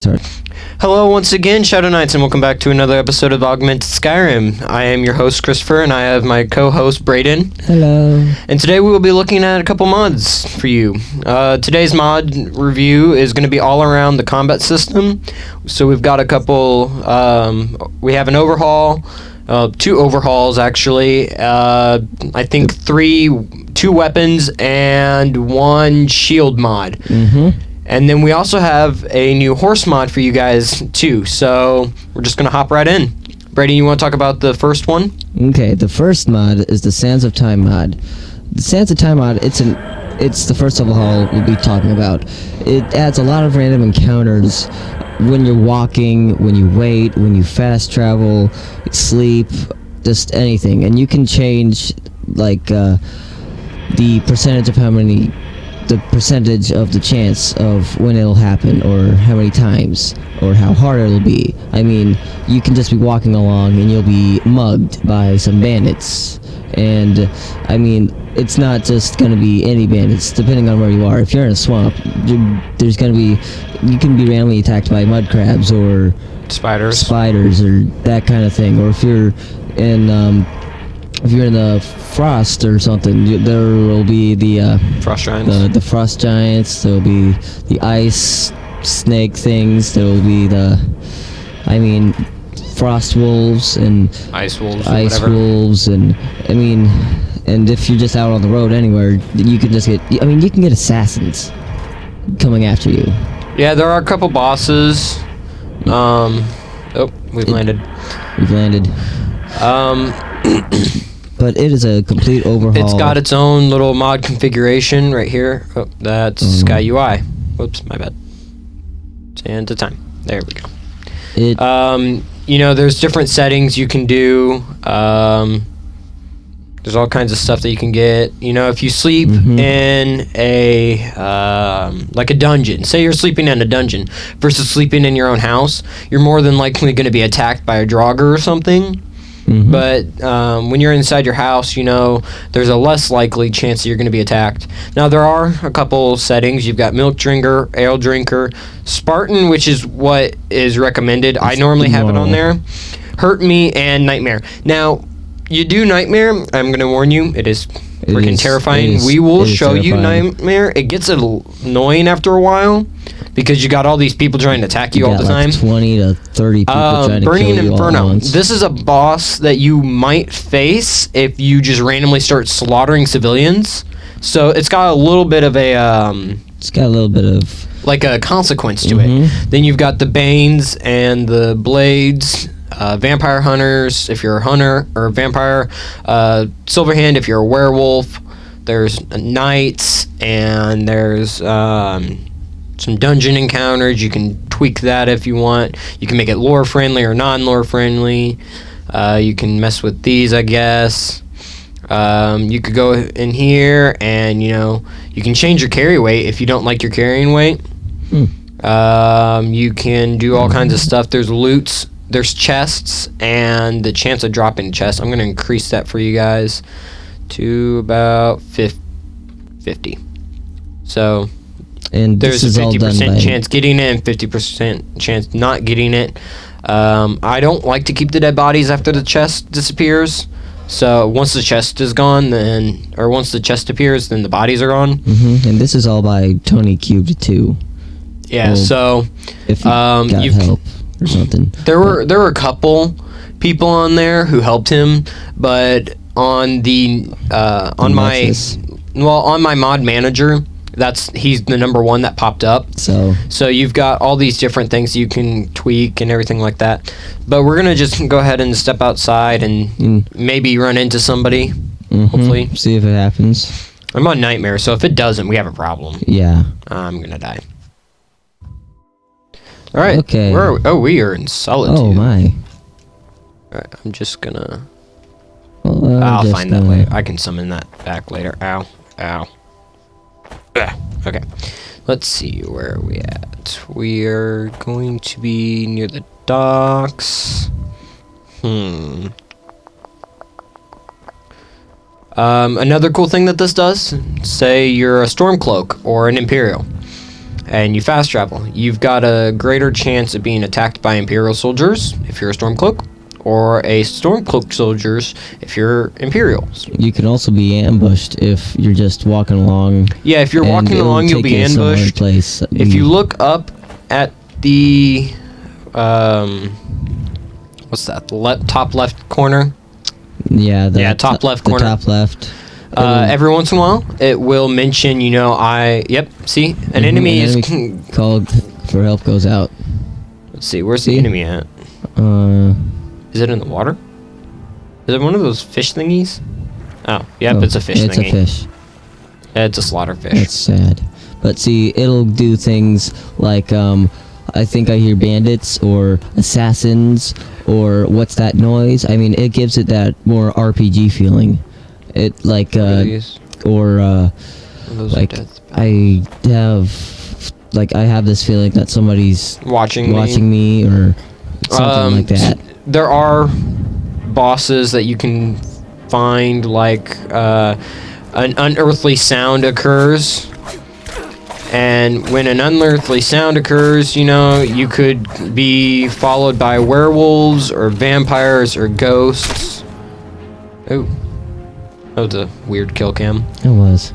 Sorry. Hello once again, Shadow Knights, and welcome back to another episode of Augmented Skyrim. I am your host, Christopher, and I have my co-host, Brayden. Hello. And today we will be looking at a couple mods for you. Today's mod review is going to be all around the combat system. So we've got a couple, we have an overhaul, two overhauls actually, I think two weapons and one shield mod. Mm-hmm. And then we also have a new horse mod for you guys, too. So we're just going to hop right in. Brady, you want to talk about the first one? Okay, the first mod is the Sands of Time mod. The Sands of Time mod, it's the first overhaul we'll be talking about. It adds a lot of random encounters when you're walking, when you wait, when you fast travel, sleep, just anything. And you can change, like, the percentage of the chance of when it'll happen, or how many times, or how hard it'll be. I mean, you can just be walking along and you'll be mugged by some bandits. And, I mean, it's not just gonna be any bandits, depending on where you are. If you're in a swamp, you can be randomly attacked by mud crabs, or spiders, or that kind of thing. Or if you're in the frost or something, there will be the frost giants. The frost giants. There will be the ice snake things. There will be frost wolves and ice wolves, and and if you're just out on the road anywhere, you can just get. I mean, you can get assassins coming after you. Yeah, there are a couple bosses. We've landed. But it is a complete overhaul. It's got its own little mod configuration right here. Oh, that's Sky UI. Whoops, my bad. Sands of Time. There we go. There's different settings you can do. There's all kinds of stuff that you can get. If you sleep in a dungeon, say you're sleeping in a dungeon versus sleeping in your own house, you're more than likely going to be attacked by a draugr or something. Mm-hmm. But when you're inside your house, there's a less likely chance that you're going to be attacked. Now, there are a couple settings. You've got Milk Drinker, Ale Drinker, Spartan, which is what is recommended. I normally have it on there. Hurt Me, and Nightmare. Now, you do Nightmare, I'm going to warn you, it is freaking terrifying. We will show you Nightmare. It gets annoying after a while, because you got all these people trying to attack you all the time. 20 to 30 people trying to kill Burning you Inferno. all at once. This is a boss that you might face if you just randomly start slaughtering civilians. So it's got a little bit of like a consequence to it. Then you've got the Banes and the Blades, Vampire Hunters if you're a hunter or a vampire, Silverhand if you're a werewolf. There's Knights, and there's some dungeon encounters. You can tweak that if you want. You can make it lore friendly or non-lore friendly. You can mess with these, I guess. You could go in here and you can change your carry weight if you don't like your carrying weight. You can do all kinds of stuff. There's loots, there's chests, and the chance of dropping chests. I'm going to increase that for you guys to about 50. So there's a 50% chance getting it and 50% chance not getting it. I don't like to keep the dead bodies after the chest disappears. So once the chest is gone, once the chest appears, then the bodies are gone. And this is all by Tony Cubed too. Yeah. Well, so if you got help or something, there were a couple people on there who helped him, but on my mod manager, he's the number one that popped up. So you've got all these different things you can tweak and everything like that. But we're gonna just go ahead and step outside and maybe run into somebody. Hopefully, see if it happens. I'm on Nightmare, so if it doesn't, we have a problem. Yeah, I'm gonna die. All right. Okay. We are in Solitude. Oh my. All right. I'm just gonna. Well, I'll find that later. I can summon that back later. Ow. Okay. Let's see, where are we at? We are going to be near the docks. Another cool thing that this does, say you're a Stormcloak or an Imperial, and you fast travel, you've got a greater chance of being attacked by Imperial soldiers if you're a Stormcloak, or a Stormcloak soldiers if you're Imperials. You can also be ambushed if you're just walking along. Yeah, if you're and walking it'll along, you'll take be you somewhere in ambushed. place. If you look up at the what's that? Top left corner. Yeah, top left corner. The top left. Every once in a while, it will mention, see, an enemy is called for help goes out. Let's see, where's the enemy at? Is it in the water? Is it one of those fish thingies? Oh, yep, it's a fish it's thingy. It's a fish. It's a slaughterfish. That's sad. But see, it'll do things like, I think I hear bandits or assassins or what's that noise? I mean, it gives it that more RPG feeling. It like those like I have this feeling that somebody's watching me or something like that. There are bosses that you can find, like an unearthly sound occurs. And when an unearthly sound occurs, you could be followed by werewolves or vampires or ghosts. Oh, that was a weird kill cam. It was.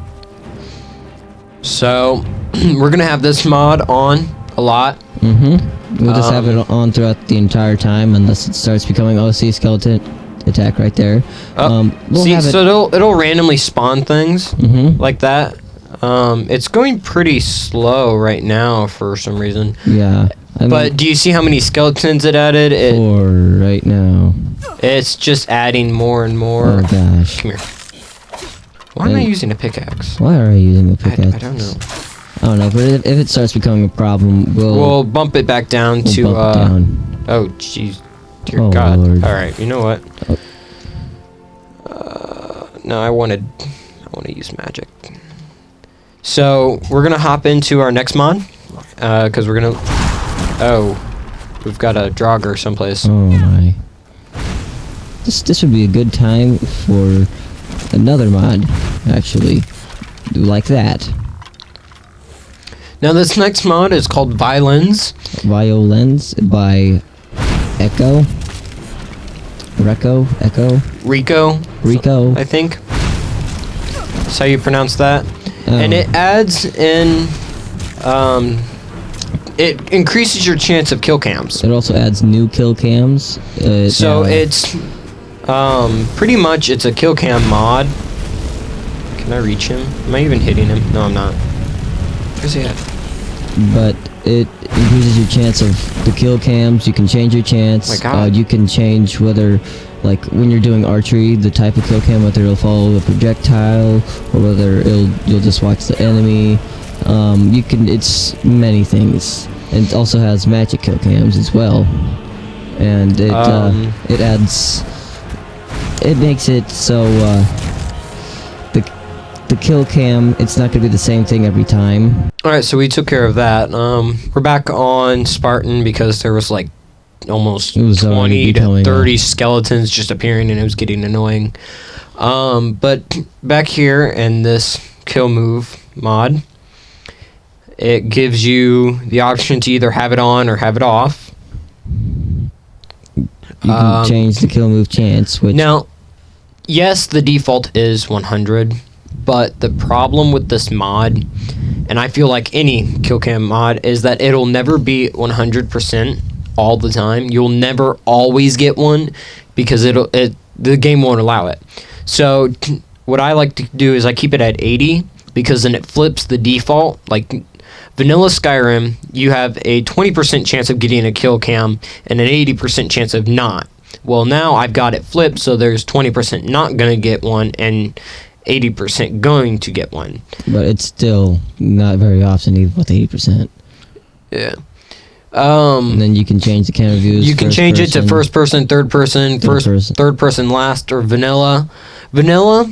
So, we're going to have this mod on a lot. We'll just have it on throughout the entire time unless it starts becoming OC skeleton attack right there. It'll randomly spawn things like that. It's going pretty slow right now for some reason. Yeah. But do you see how many skeletons it added? 4 right now. It's just adding more and more. Oh gosh. Come here. Why am I using a pickaxe? Why are I using a pickaxe? I don't know. I don't know, but if it starts becoming a problem, we'll bump it back down to bump it down. Oh jeez. Dear Oh, God. Lord. Alright, you know what? No, I want to use magic. So, we're going to hop into our next mod, because we're going to... Oh, we've got a Draugr someplace. Oh my. This would be a good time for another mod, actually. Like that. Now, this next mod is called VioLens. VioLens by Rico, I think. That's how you pronounce that. Oh. And it adds in, it increases your chance of kill cams. It also adds new kill cams. It's, pretty much it's a kill cam mod. Can I reach him? Am I even hitting him? No, I'm not. Where's he at? But it increases your chance of the kill cams. You can change your chance. My God. You can change whether, like when you're doing archery, the type of kill cam, whether it'll follow the projectile or whether you'll just watch the enemy. It's many things. And it also has magic kill cams as well. And it makes it so the kill cam, it's not going to be the same thing every time. Alright, so we took care of that. We're back on Spartan because there was like almost 20 to 30 skeletons just appearing and it was getting annoying. But back here in this Killmove mod, it gives you the option to either have it on or have it off. You can change the kill move chance, which... Now, yes, the default is 100, but the problem with this mod, and I feel like any kill cam mod, is that it'll never be 100% all the time. You'll never always get one because the game won't allow it. So what I like to do is I keep it at 80 because then it flips the default. Like vanilla Skyrim, you have a 20% chance of getting a kill cam and an 80% chance of not. Well, now I've got it flipped, so there's 20% not going to get one and 80% going to get one. But it's still not very often, even with 80%. Yeah. And then you can change the camera views. You can change it to first person, third person, third person last, or vanilla. Vanilla,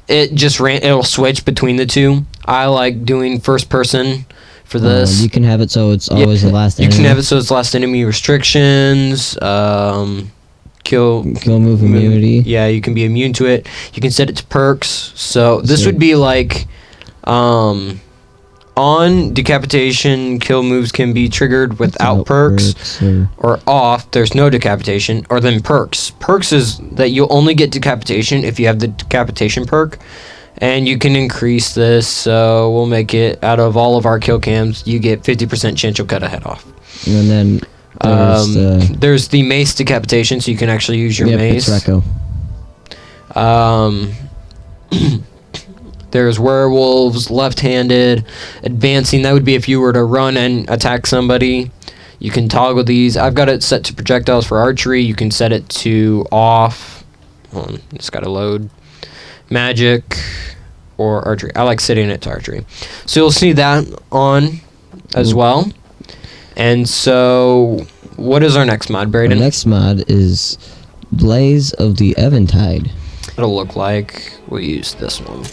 it'll switch between the two. I like doing first person for this. You can have it so it's always the last enemy. You can have it so it's last enemy restrictions. Kill move immunity. Yeah, you can be immune to it. You can set it to perks. So this would be like on decapitation, kill moves can be triggered without perks, or off, there's no decapitation, or then perks. Perks is that you'll only get decapitation if you have the decapitation perk, and you can increase this, so we'll make it, out of all of our kill cams, you get 50% chance you'll cut a head off. And then there's the mace decapitation, so you can actually use your mace. It's Recco. There's werewolves, left-handed, advancing. That would be if you were to run and attack somebody. You can toggle these. I've got it set to projectiles for archery. You can set it to off. Hold on, it's got to load. Magic or archery. I like setting it to archery. So you'll see that on as well. And so, what is our next mod, Braden? Our next mod is Blaze of the Eventide. It'll look like we'll use this one.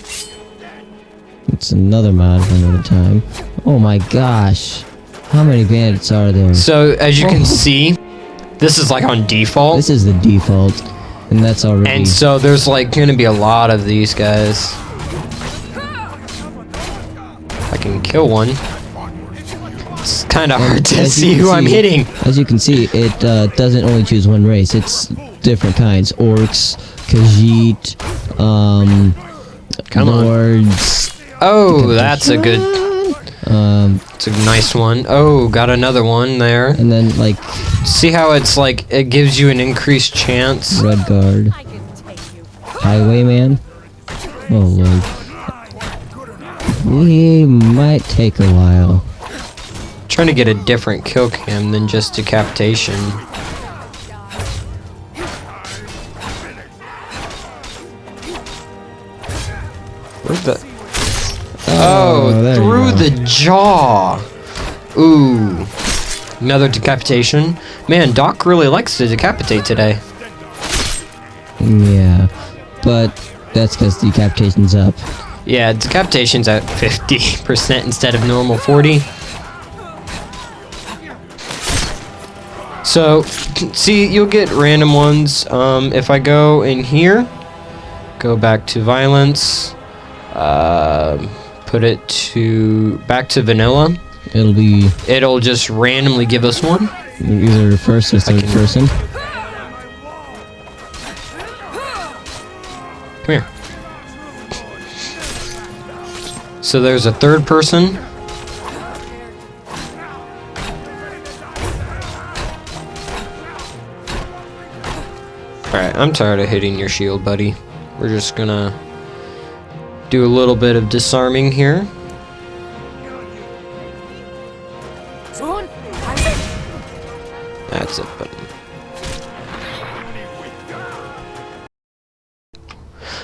It's another mod for another time. Oh my gosh. How many bandits are there? So, as you can see, this is like on default. This is the default. And that's already... And so there's like going to be a lot of these guys. I can kill one. It's kind of hard to see who I'm hitting. As you can see, it doesn't only choose one race. It's different kinds. Orcs, Khajiit, Lords. Oh, that's a good... it's a nice one. Oh, got another one there. And then, like... See how it's like, it gives you an increased chance? Red Guard. Highwayman. Oh, Lord. We might take a while. Trying to get a different kill cam than just decapitation. Where's the... Oh, through the jaw. Ooh. Another decapitation. Man, Doc really likes to decapitate today. Yeah. But that's because decapitation's up. Yeah, decapitation's at 50% instead of normal 40. So, see, you'll get random ones. If I go in here, go back to violence, put it to back to vanilla. It'll just randomly give us one. Either first or third person. Come here. So there's a third person. Alright, I'm tired of hitting your shield, buddy. We're just gonna do a little bit of disarming here. That's it, buddy.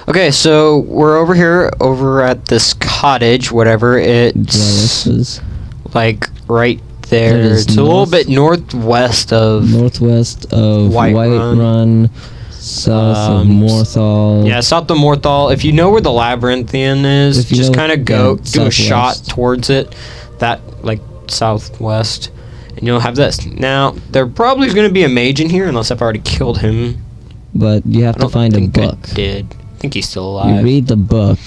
Okay, so we're over here, over at this cottage, whatever. It's like right there. It's a little bit northwest of Whiterun, south of Morthal. Yeah, south of Morthal. If you know where the Labyrinthian is, just kind of go do a shot towards it. That like southwest. And you'll have this. Now, there probably is going to be a mage in here, unless I've already killed him. But you have to find a book. I did. I think he's still alive. You read the book,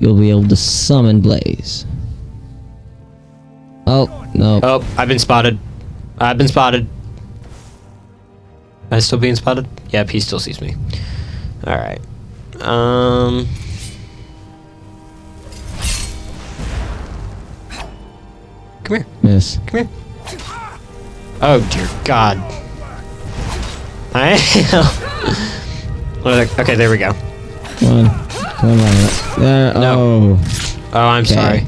you'll be able to summon Blaze. Oh, no. Oh, I've been spotted. I've been spotted. Am I still being spotted? Yep, he still sees me. Alright. Come here. Yes. Come here. Oh dear God. Okay, there we go. Come on. There. No. Oh, I'm sorry.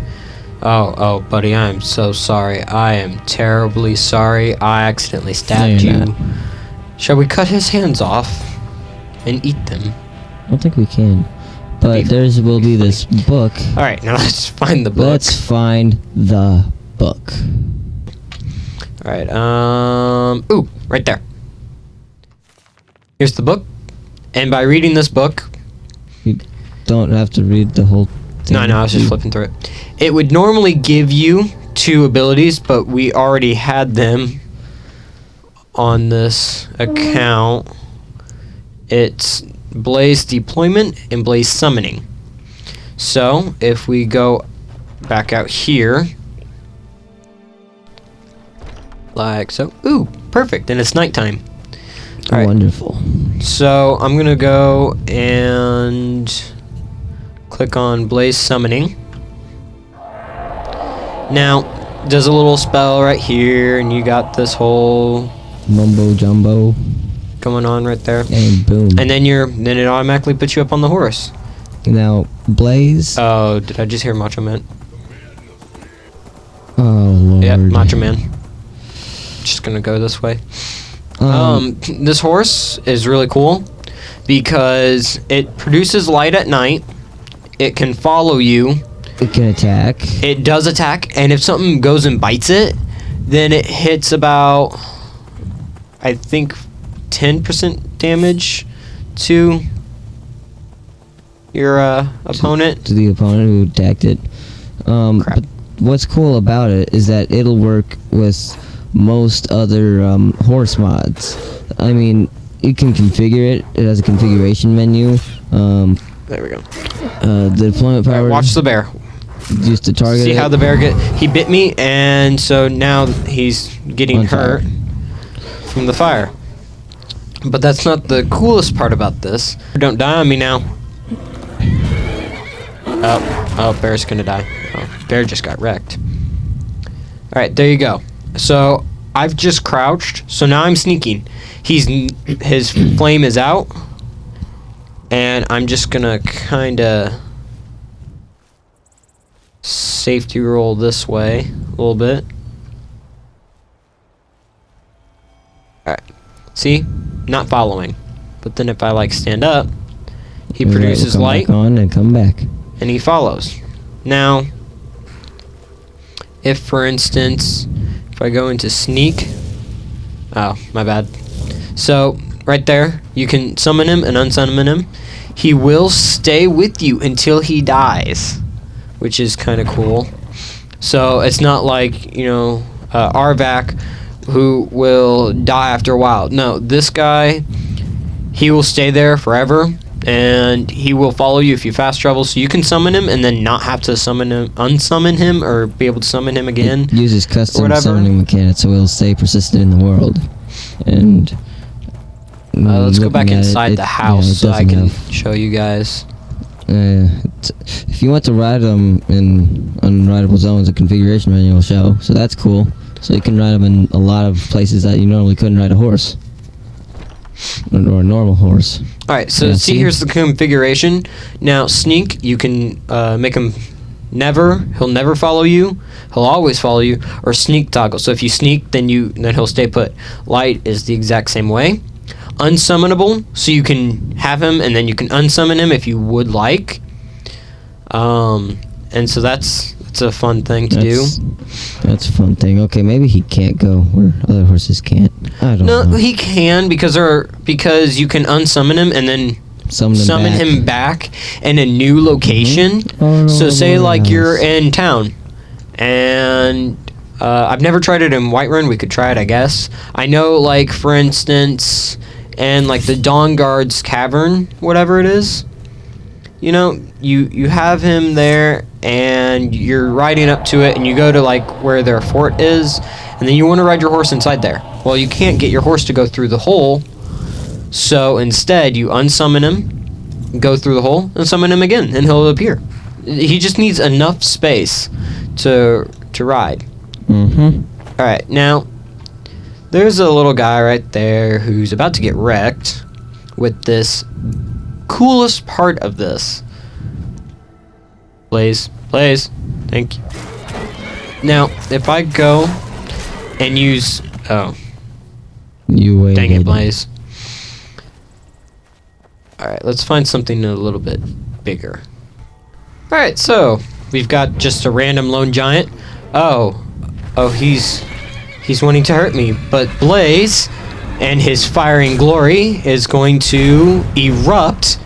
Oh, buddy, I'm so sorry. I am terribly sorry. I accidentally stabbed you. Not. Shall we cut his hands off and eat them? I don't think we can. But there's will be this book. All right, now let's find the book. Let's find the book. All right. Ooh, right there. Here's the book. And by reading this book, you don't have to read the whole thing. No, I was just flipping through it. It would normally give you 2 abilities, but we already had them on this account. It's Blaze Deployment and Blaze Summoning. So, if we go back out here. Like so. Ooh, perfect. And it's nighttime. All right. Wonderful. So I'm gonna go and click on Blaze Summoning. Now, does a little spell right here, and you got this whole Mumbo jumbo. going on right there. And boom. And then it automatically puts you up on the horse. Now, Blaze. Oh, did I just hear Macho Man? Oh, Lord. Yep, Macho Man. Just gonna go this way. This horse is really cool because it produces light at night. It can follow you. It can attack. It does attack, and if something goes and bites it, then it hits about, I think, 10% damage to your opponent. To the opponent who attacked it. Crap. But what's cool about it is that it'll work with most other horse mods. I mean, you can configure it. It has a configuration menu. There we go. The deployment power. Right, watch the bear. Used to target. See how the bear he bit me, and so now he's getting hurt from the fire. But that's not the coolest part about this. Don't die on me now. Oh, bear's gonna die. Oh, bear just got wrecked. All right, there you go. So I've just crouched. So now I'm sneaking. His flame is out, and I'm just gonna kind of safety roll this way a little bit. Alright. See? Not following. But then if I like stand up, he produces light. Back on and come back. And he follows. Now, if for instance, if I go into sneak. Oh, my bad. So, right there, you can summon him and unsummon him. He will stay with you until he dies, which is kind of cool. So it's not like, Arvac, who will die after a while. No, this guy, he will stay there forever, and he will follow you if you fast travel. So you can summon him and then not have to unsummon him, or be able to summon him again. It uses custom summoning mechanics, so it'll stay persistent in the world. And let's go back inside the house so I can show you guys. If you want to ride them in unrideable zones, a configuration menu will show, so that's cool. So you can ride them in a lot of places that you normally couldn't ride a horse, or a normal horse. All right, so see, here's the configuration. Now, sneak, you can make him he'll never follow you. He'll always follow you. Or sneak toggle. So if you sneak, then he'll stay put. Light is the exact same way. Unsummonable, so you can have him and then you can unsummon him if you would like. And so that's a fun thing to do. That's a fun thing. Okay, maybe he can't go where other horses can't. I don't know. No, he can because you can unsummon him and then summon him back in a new location. So say like you're in town, and I've never tried it in Whiterun. We could try it, I guess. I know, like, for instance, and like the Dawn Guard's cavern, whatever it is, you have him there and you're riding up to it, and you go to like where their fort is, and then you want to ride your horse inside there. Well, you can't get your horse to go through the hole, so instead you unsummon him, go through the hole, and summon him again, and he'll appear. He just needs enough space to ride. Alright, now there's a little guy right there who's about to get wrecked with this coolest part of this. Blaze, thank you. Now, if I go and use... Oh. You waited. Dang it, Blaze. Alright, let's find something a little bit bigger. Alright, so we've got just a random lone giant. Oh, he's wanting to hurt me, but Blaze and his firing glory is going to erupt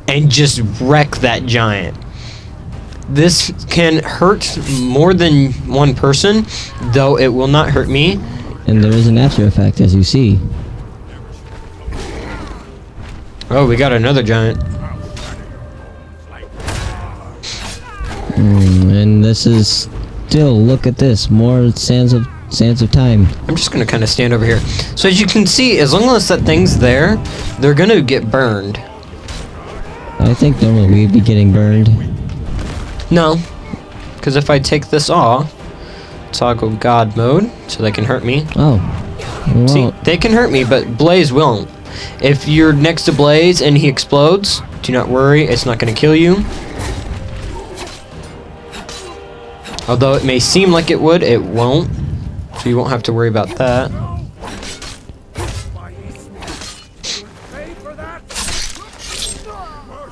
and just wreck that giant. This can hurt more than one person, though it will not hurt me. And there is an after effect, as you see. Oh, we got another giant. And this is still, look at this, more sands of time. I'm just gonna kind of stand over here. So as you can see, as long as that thing's there, they're gonna get burned. I think normally we'd be getting burned. No, because if I take this off, toggle God mode, so they can hurt me. Oh. Well, See, they can hurt me, but Blaze won't. If you're next to Blaze and he explodes, do not worry, it's not gonna kill you. Although it may seem like it would, it won't. So you won't have to worry about that.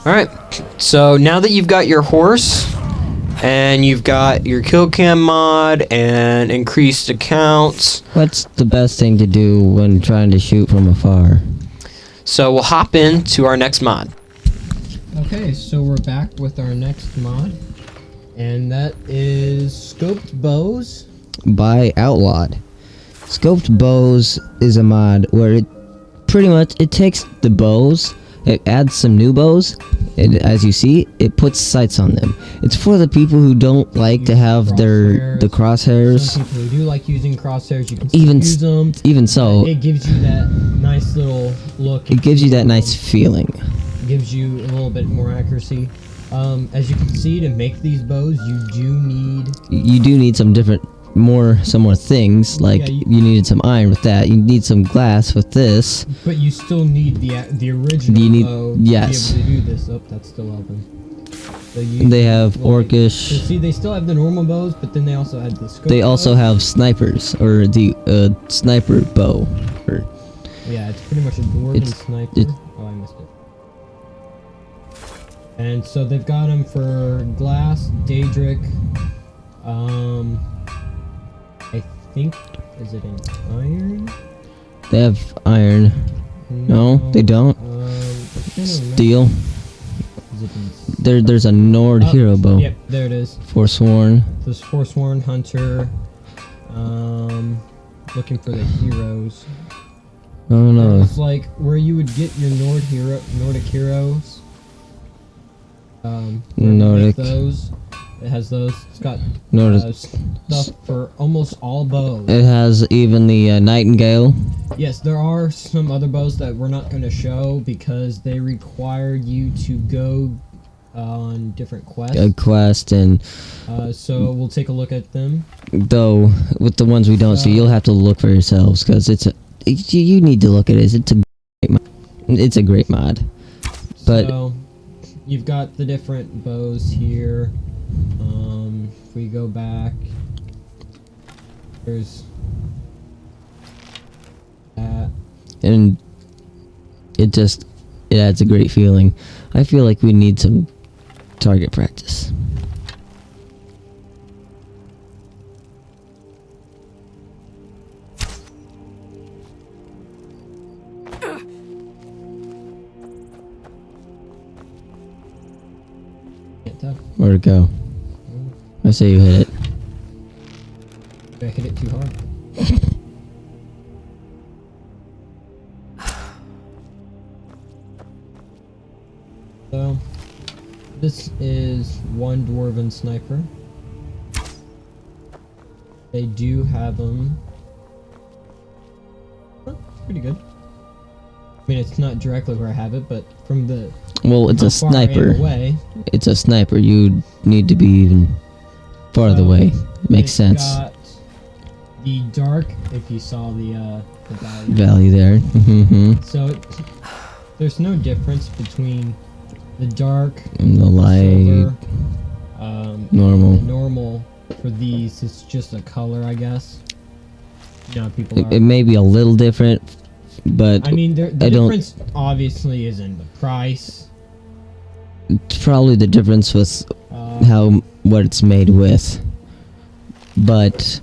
Alright, so now that you've got your horse, and you've got your kill cam mod, and increased accounts. what's the best thing to do when trying to shoot from afar? So we'll hop into our next mod. Okay, so we're back with our next mod. And that is Scoped Bows. By Outlawed. Scoped Bows is a mod where it pretty much, it takes the bows, it adds some new bows, and as you see, it puts sights on them. It's for the people who don't like to have the crosshairs. Some people who do like using crosshairs, you can still use them. Even so, it gives you that nice little look. it gives you that nice feeling. Gives you a little bit more accuracy. As you can see, to make these bows, you do need some different, some more things. Like Yeah, you needed some iron with that. You need some glass with this. but you still need the original bow yes. to be able to do this. Oh, that's still open. So They have orcish. So see, they still have the normal bows, but then they also had the scope They also bow. have snipers, or the sniper bow. Or, Yeah, it's pretty much a dwarven sniper. Oh, I missed it. And so they've got them for glass, Daedric. I think, is it in iron? they have iron. No, they don't. Steel. Is it in There's a Nord hero bow. Yep, there it is. Forsworn. This Forsworn Hunter. Looking for the heroes. Oh no. It's like where you would get your Nordic heroes. Nordic. Those. It has those. It's got Nordic. stuff for almost all bows. It has even the Nightingale. Yes, there are some other bows that we're not going to show because they require you to go on different quests. A quest, and So we'll take a look at them. though with the ones we don't see, you'll have to look for yourselves because you need to look at it. It's a great mod. But So you've got the different bows here. If we go back, there's that. and it adds a great feeling. I feel like we need some target practice. Can't tell. Where'd it go? I say you hit it. I hit it too hard. So, this is one dwarven sniper. They do have them. Oh, it's pretty good. I mean, it's not directly where I have it, but from the Well, it's how a far I am sniper. away, It's a sniper. You need to be even farther away. Makes sense. Got the dark, if you saw the value. Value there. Mm-hmm. So there's no difference between the dark And the light. silver, Normal. the normal for these. It's just a color, I guess. You know, people are. It may be a little different, but I mean, the I don't- difference obviously is in the price. it's probably the difference with Uh, what it's made with. But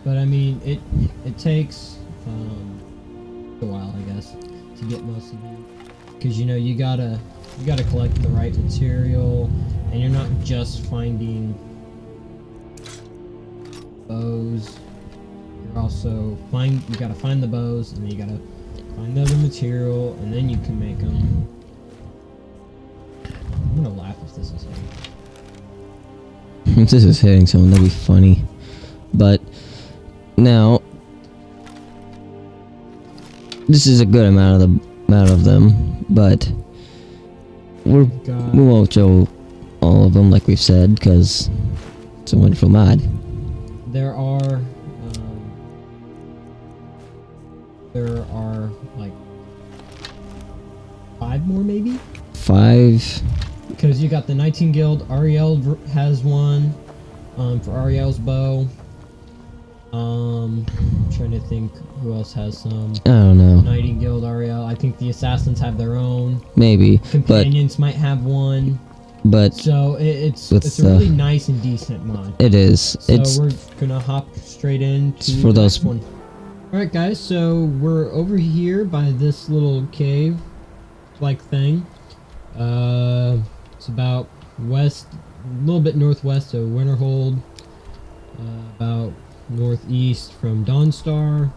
But I mean, it takes a while, I guess, to get most of these, because you gotta collect the right material, and you're not just finding bows. You're also you gotta find the bows, and then you gotta find the other material, and then you can make them. I'm gonna laugh if this is. If this is hitting someone, that'd be funny. But now, this is a good amount of them, but we won't show all of them like we've said because it's a wonderful mod. There are like 5 more maybe? 5. Because you got the 19 Guild, Ariel has one, for Ariel's bow. I'm trying to think who else has some. I don't know. Nightingale, Ariel. I think the Assassins have their own. Maybe. Companions might have one. But so it's a really nice and decent mod. It is. So we're gonna hop straight into for the those next one. Alright guys, so we're over here by this little cave like thing. It's about west, a little bit northwest of Winterhold, about northeast from Dawnstar,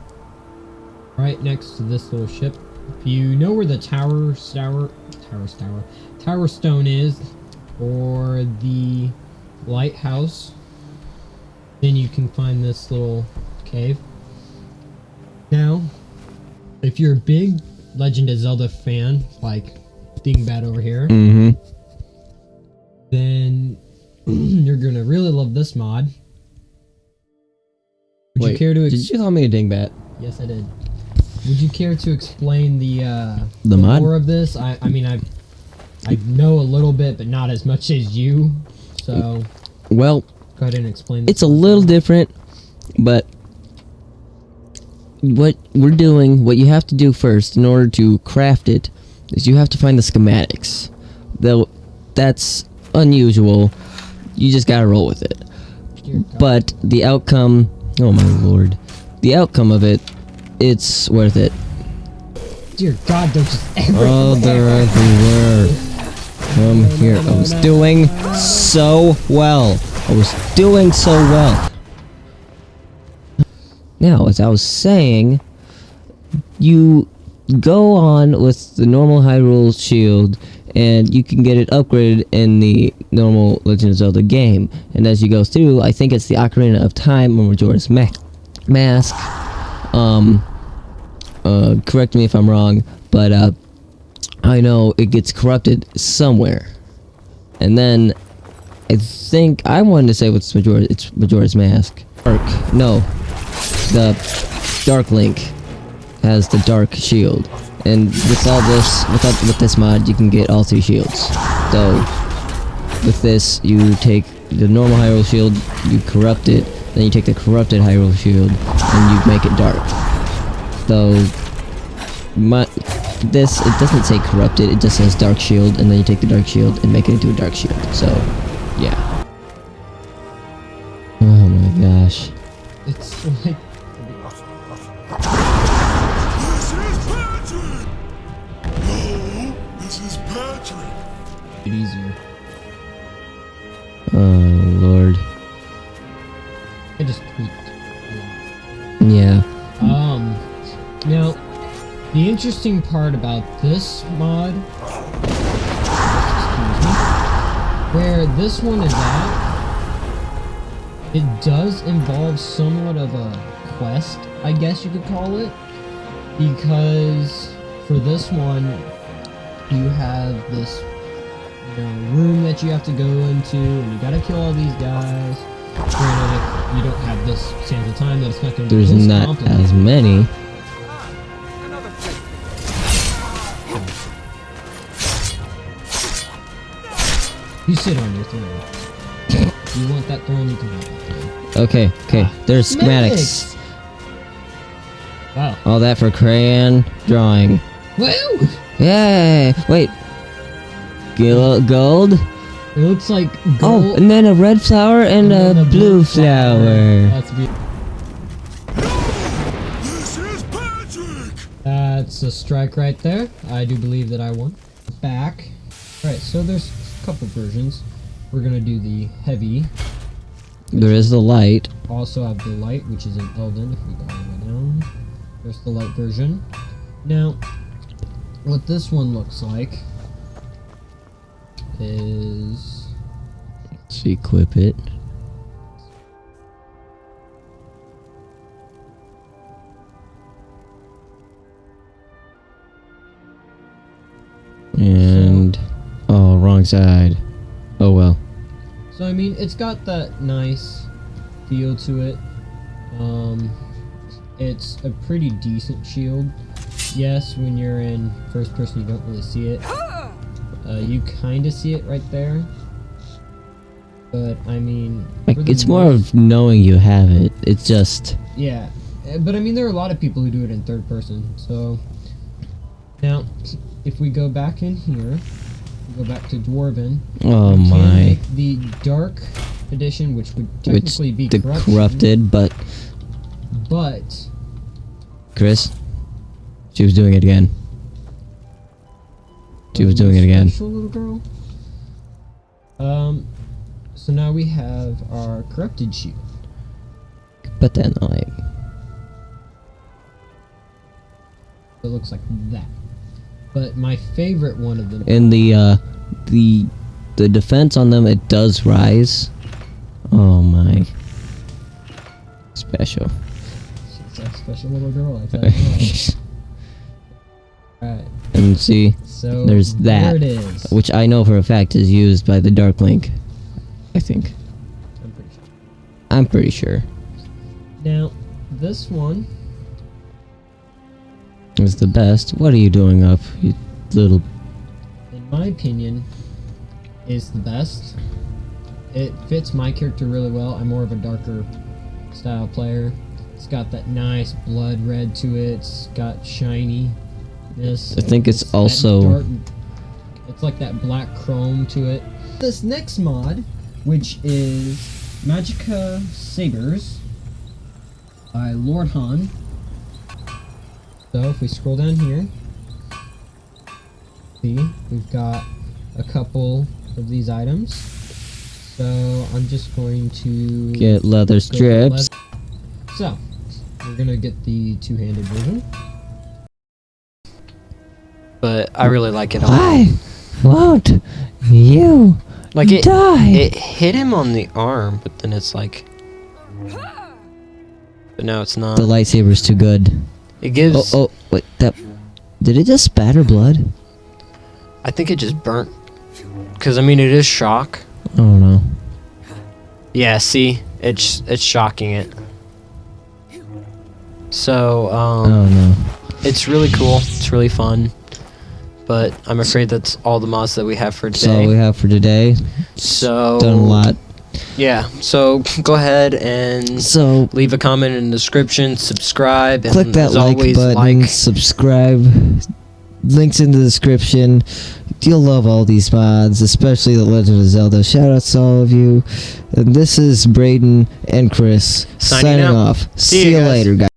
right next to this little ship. If you know where the Tower Stone is, or the lighthouse, then you can find this little cave. Now, if you're a big Legend of Zelda fan, like Dingbat over here, then you're gonna really love this mod. Would you care to? Did you call me a dingbat? Yes, I did. Would you care to explain the mod lore of this? I mean, I know a little bit, but not as much as you. So, well, go ahead and explain. This it's a little different, but what we're doing, what you have to do first in order to craft it, is you have to find the schematics. Though that's unusual, you just gotta roll with it. But the outcome, oh my lord, the outcome of it, it's worth it. Dear God, they're just everywhere. Oh, they're everywhere. Come here. I was doing so well. Now, as I was saying, you go on with the normal Hyrule shield, and you can get it upgraded in the normal Legend of Zelda game. And as you go through, I think it's the Ocarina of Time or Majora's Mask. Correct me if I'm wrong, but I know it gets corrupted somewhere. And then I think I wanted to say it's Majora's Mask. No, the Dark Link has the Dark Shield, and with all this, with this mod, you can get all 3 shields. So with this, you take the normal Hyrule Shield, you corrupt it, then you take the corrupted Hyrule Shield, and you make it dark. So this, it doesn't say corrupted, it just says Dark Shield, and then you take the Dark Shield and make it into a Dark Shield. So yeah. Oh my gosh. It's like. This is Patrick. Easier. Oh lord. I just tweaked. Yeah. Now, the interesting part about this mod, excuse me, where this one is at, it does involve somewhat of a quest, I guess you could call it, because for this one, you have this, room that you have to go into, and you gotta kill all these guys. Granted, if you don't have this Sands of Time, then it's not gonna be There's not as many. You sit on your throne. If you want that throne, you can have that throne. Okay, there's schematics. Wow. All that for crayon drawing. Woo! Yay! Wait. Gold? It looks like gold. Oh, and then a red flower and a blue flower. That's beautiful. This is Patrick. That's a strike right there. I do believe that I won. Back. Alright, so there's a couple versions. We're gonna do the heavy. There is the light. Also have the light, which is an Elden, if we go all the way down. There's the light version. Now, what this one looks like is... Let's equip it. And oh, wrong side. Oh well. So I mean, it's got that nice feel to it. It's a pretty decent shield. Yes, when you're in first person, you don't really see it. You kind of see it right there. But I mean, Like, it's more of knowing you have it. It's just yeah. But I mean, there are a lot of people who do it in third person. So now, if we go back in here, we go back to Dwarven. oh we can my. make the dark edition, which would technically be the corruption, corrupted, but Chris, she was doing it again. She was doing it again. Special little girl. So now we have our corrupted shield. But then, like, It looks like that. But my favorite one of them. in the defense on them, it does rise. Oh my. Special. She's a special little girl, I tell you what. Alright, And see, so there's there that, it is. which I know for a fact is used by the Dark Link. I think. I'm pretty sure. I'm pretty sure. Now, this one, Is the best. What are you doing up, you little... in my opinion, is the best. It fits my character really well. I'm more of a darker style player. It's got that nice blood red to it. It's got shininess. I think it's that also... dark- it's like that black chrome to it. This next mod, which is Magicka Sabers by Lord Han. So if we scroll down here, see, we've got a couple of these items. So I'm just going to Get leather go with strips. So we're gonna get the two-handed version. But I really like it. Why won't you Like it, die? it hit him on the arm, but then it's like, but now it's not. The lightsaber's too good. It gives. Oh, wait, that... Did it just spatter blood? I think it just burnt. Because I mean, it is shock. I don't know. Yeah, see, it's shocking it. So I don't know. it's really cool. It's really fun. But I'm afraid that's all the mods that we have for That's all we today. have for today. So Done a lot. Yeah. So go ahead and So, leave a comment in the description, subscribe, and click that as like always, button, subscribe. Links in the description. You'll love all these mods, especially The Legend of Zelda. Shout out to all of you. And this is Braden and Chris Signing out. off. See See you you guys. later, guys.